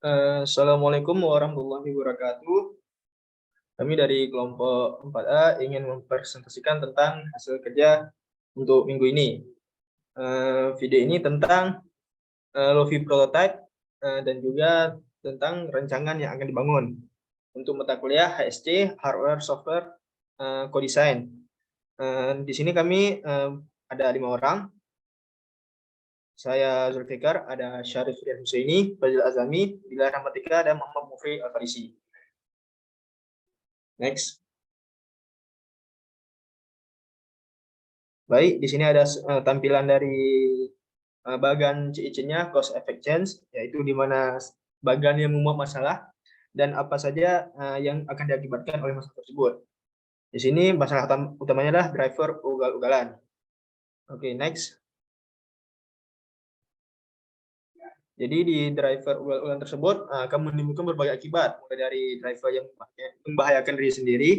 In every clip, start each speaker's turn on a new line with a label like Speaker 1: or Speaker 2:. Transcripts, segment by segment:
Speaker 1: Assalamualaikum warahmatullahi wabarakatuh. Kami dari kelompok 4A ingin mempresentasikan tentang hasil kerja untuk minggu ini. Video ini tentang Lofi Prototype dan juga tentang rancangan yang akan dibangun untuk mata kuliah HSC Hardware Software Co-Design. Di sini kami ada 5 orang. Saya Zulfikar, ada Syarif Rian Husaini, Fazil Azami, Bila Rahmatika, dan Muhammad Mufri Al-Farisi. Next. Baik, di sini ada tampilan dari bagan CIC-nya, Cause Effect Change, yaitu di mana bagan yang membuat masalah dan apa saja yang akan diakibatkan oleh masalah tersebut. Di sini masalah utamanya adalah driver ugal-ugalan. Oke, next. Jadi di driver ugal-ugalan tersebut akan menimbulkan berbagai akibat, mulai dari driver yang membahayakan diri sendiri,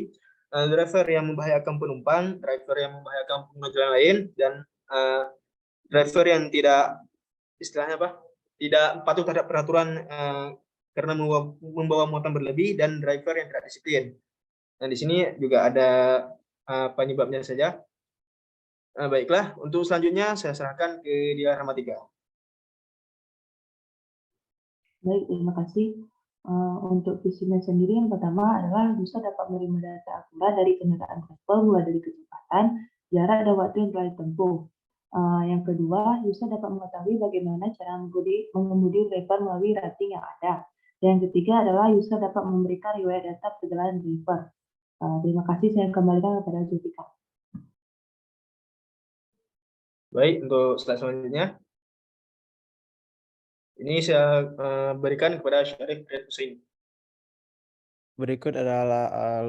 Speaker 1: driver yang membahayakan penumpang, driver yang membahayakan pengguna jalan lain, dan driver yang tidak tidak patuh terhadap peraturan karena membawa muatan berlebih, dan driver yang tidak disiplin. Nah, di sini juga ada penyebabnya saja. Baiklah, untuk selanjutnya saya serahkan ke Dia Rahmatika.
Speaker 2: Baik, terima kasih. Untuk visinya sendiri, yang pertama adalah user dapat menerima data akurat dari kendaraan travel, mulai dari kecepatan, jarak, dan waktu yang telah ditempuh. Yang kedua, user dapat mengetahui bagaimana cara mengemudi driver melalui rating yang ada. Dan yang ketiga adalah user dapat memberikan riwayat data perjalanan driver. Terima kasih, saya kembalikan kepada Zulfikar.
Speaker 1: Baik, untuk slide selanjutnya. Ini saya berikan kepada Syarif Rian Husaini.
Speaker 3: Berikut adalah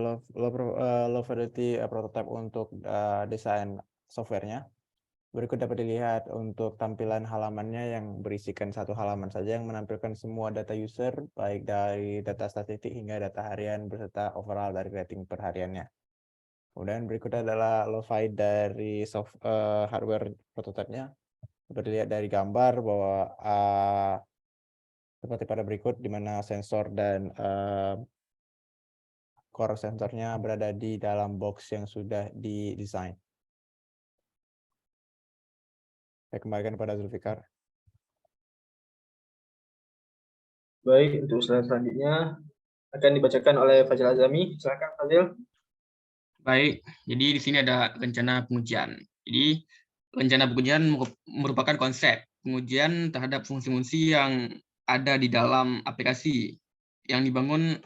Speaker 3: low fidelity prototype untuk desain softwarenya. Berikut dapat dilihat untuk tampilan halamannya yang berisikan satu halaman saja yang menampilkan semua data user, baik dari data statistik hingga data harian beserta overall dari rating per hariannya. Kemudian berikutnya adalah low file dari hardware prototype-nya. Dapat dilihat dari gambar bahwa seperti pada berikut, di mana sensor dan core sensornya berada di dalam box yang sudah didesain. Saya kembalikan kepada Zulfikar.
Speaker 1: Baik, untuk slide selanjutnya akan dibacakan oleh Fazil Azami. Silakan Fazil.
Speaker 4: Baik, jadi di sini ada rencana pengujian. Jadi rencana pengujian merupakan konsep pengujian terhadap fungsi-fungsi yang ada di dalam aplikasi yang dibangun.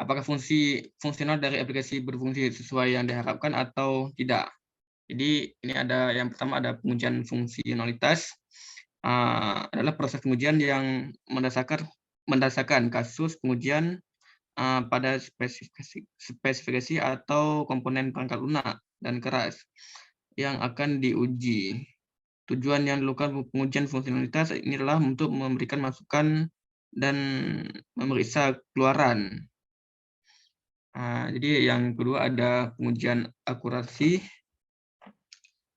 Speaker 4: Apakah fungsional dari aplikasi berfungsi sesuai yang diharapkan atau tidak. Jadi ini ada yang pertama ada pengujian fungsionalitas. Adalah proses pengujian yang mendasarkan kasus pengujian pada spesifikasi atau komponen perangkat lunak dan keras yang akan diuji. Tujuan yang dilakukan pengujian fungsionalitas ini adalah untuk memberikan masukan dan memeriksa keluaran. Jadi yang kedua ada pengujian akurasi.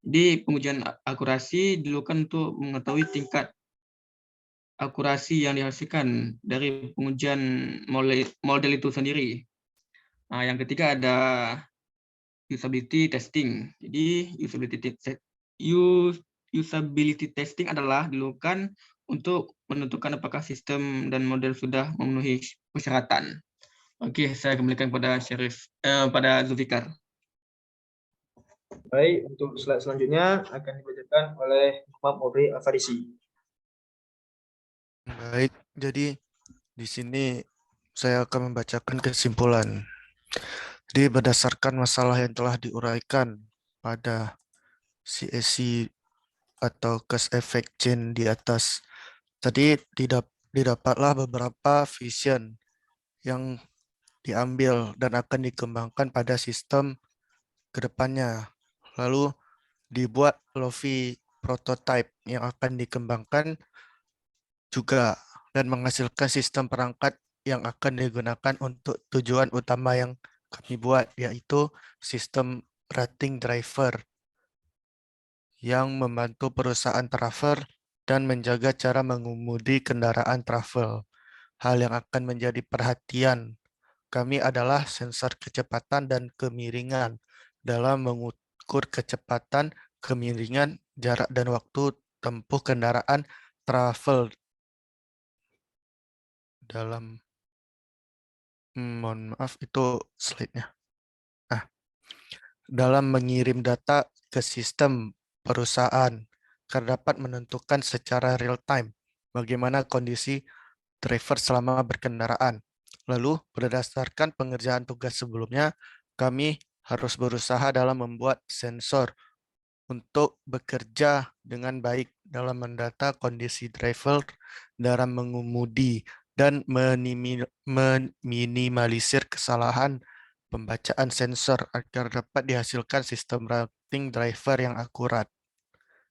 Speaker 4: Di pengujian akurasi dilakukan untuk mengetahui tingkat akurasi yang dihasilkan dari pengujian model itu sendiri. Yang ketiga ada usability testing. Jadi usability testing adalah dilakukan untuk menentukan apakah sistem dan model sudah memenuhi persyaratan. Oke, saya kembalikan pada pada Zulfikar.
Speaker 1: Baik, untuk slide selanjutnya akan dibacakan oleh Muhammad Mufri Al-Farisi.
Speaker 5: Baik, jadi di sini saya akan membacakan kesimpulan. Jadi berdasarkan masalah yang telah diuraikan pada CSC atau cause effect chain di atas, tadi didapatlah beberapa vision yang diambil dan akan dikembangkan pada sistem kedepannya. Lalu dibuat Lofi prototype yang akan dikembangkan juga dan menghasilkan sistem perangkat yang akan digunakan untuk tujuan utama yang kami buat, yaitu sistem rating driver yang membantu perusahaan travel dan menjaga cara mengemudi kendaraan travel. Hal yang akan menjadi perhatian kami adalah sensor kecepatan dan kemiringan dalam mengukur kecepatan, kemiringan, jarak, dan waktu tempuh kendaraan travel dalam mohon maaf itu slide-nya. Nah, dalam mengirim data ke sistem perusahaan agar dapat menentukan secara real time bagaimana kondisi driver selama berkendaraan. Lalu, berdasarkan pengerjaan tugas sebelumnya, kami harus berusaha dalam membuat sensor untuk bekerja dengan baik dalam mendata kondisi driver dalam mengemudi dan meminimalisir kesalahan pembacaan sensor agar dapat dihasilkan sistem routing driver yang akurat.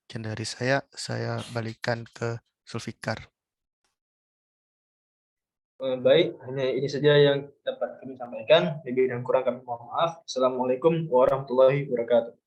Speaker 5: Sekian dari saya balikan ke Zulfikar.
Speaker 1: Baik, hanya ini saja yang dapat kami sampaikan. Lebih dan kurang kami mohon maaf. Assalamualaikum warahmatullahi wabarakatuh.